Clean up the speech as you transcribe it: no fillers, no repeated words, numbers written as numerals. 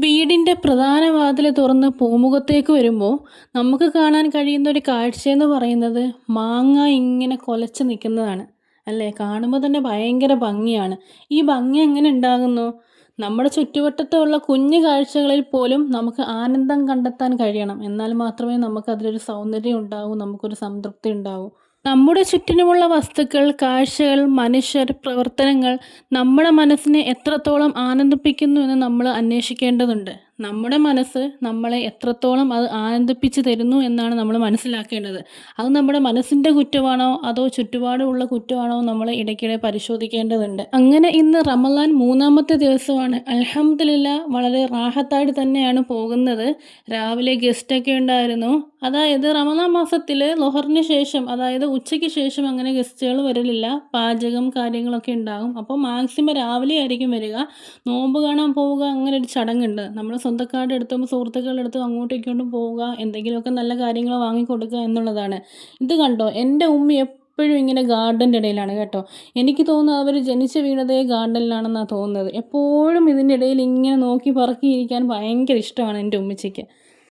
വീടിൻ്റെ പ്രധാന വാതിൽ തുറന്ന് പൂമുഖത്തേക്ക് വരുമ്പോൾ നമുക്ക് കാണാൻ കഴിയുന്ന ഒരു കാഴ്ചയെന്ന് പറയുന്നത് മാങ്ങ ഇങ്ങനെ കുലച്ച് നിൽക്കുന്നതാണ്. അല്ലേ? കാണുമ്പോൾ തന്നെ ഭയങ്കര ഭംഗിയാണ്. ഈ ഭംഗി എങ്ങനെ ഉണ്ടാകുന്നു? നമ്മുടെ ചുറ്റുവട്ടത്തുള്ള കുഞ്ഞു കാഴ്ചകളിൽ പോലും നമുക്ക് ആനന്ദം കണ്ടെത്താൻ കഴിയണം. എന്നാൽ മാത്രമേ നമുക്കതിലൊരു സൗന്ദര്യം ഉണ്ടാവൂ, നമുക്കൊരു സംതൃപ്തി ഉണ്ടാവൂ. നമ്മുടെ ചുറ്റിനുമുള്ള വസ്തുക്കൾ, കാഴ്ചകൾ, മനുഷ്യർ, പ്രവർത്തനങ്ങൾ നമ്മുടെ മനസ്സിനെ എത്രത്തോളം ആനന്ദിപ്പിക്കുന്നു എന്ന് നമ്മൾ അന്വേഷിക്കേണ്ടതുണ്ട്. നമ്മുടെ മനസ്സ് നമ്മളെ എത്രത്തോളം അത് ആനന്ദിപ്പിച്ച് തരുന്നു എന്നാണ് നമ്മൾ മനസ്സിലാക്കേണ്ടത്. അത് നമ്മുടെ മനസ്സിൻ്റെ കുറ്റമാണോ അതോ ചുറ്റുപാടുമുള്ള കുറ്റമാണോ നമ്മൾ ഇടയ്ക്കിടെ പരിശോധിക്കേണ്ടതുണ്ട്. അങ്ങനെ ഇന്ന് റമളാൻ 3-ാമത്തെ ദിവസമാണ്. അൽഹംദുലില്ലാ വളരെ റാഹത്തായിട്ട് തന്നെയാണ് പോകുന്നത്. രാവിലെ ഗസ്റ്റൊക്കെ ഉണ്ടായിരുന്നു. അതായത് റമളാൻ മാസത്തിൽ ളുഹറിന് ശേഷം, അതായത് ഉച്ചയ്ക്ക് ശേഷം അങ്ങനെ ഗസ്റ്റുകൾ വരലില്ല. പാചകം കാര്യങ്ങളൊക്കെ ഉണ്ടാകും. അപ്പോൾ മാക്സിമം രാവിലെ ആയിരിക്കും വരിക. നോമ്പ് കാണാൻ പോവുക, അങ്ങനെ ഒരു ചടങ്ങുണ്ട്. നമ്മൾ സ്വന്തക്കാരുടെ അടുത്തും സുഹൃത്തുക്കളുടെ അടുത്തും അങ്ങോട്ടും ഇങ്ങോട്ടും പോവുക, എന്തെങ്കിലുമൊക്കെ നല്ല കാര്യങ്ങൾ വാങ്ങിക്കൊടുക്കുക എന്നുള്ളതാണ്. ഇത് കണ്ടോ, എൻ്റെ ഉമ്മ എപ്പോഴും ഇങ്ങനെ ഗാർഡൻ്റെ ഇടയിലാണ് കേട്ടോ. എനിക്ക് തോന്നുന്നു അവർ ജനിച്ച് വീണതേ ഗാർഡനിലാണെന്നാണ് തോന്നുന്നത്. എപ്പോഴും ഇതിൻ്റെ ഇടയിൽ ഇങ്ങനെ നോക്കി പറക്കിയിരിക്കാൻ ഭയങ്കര ഇഷ്ടമാണ് എൻ്റെ ഉമ്മച്ചിക്ക്.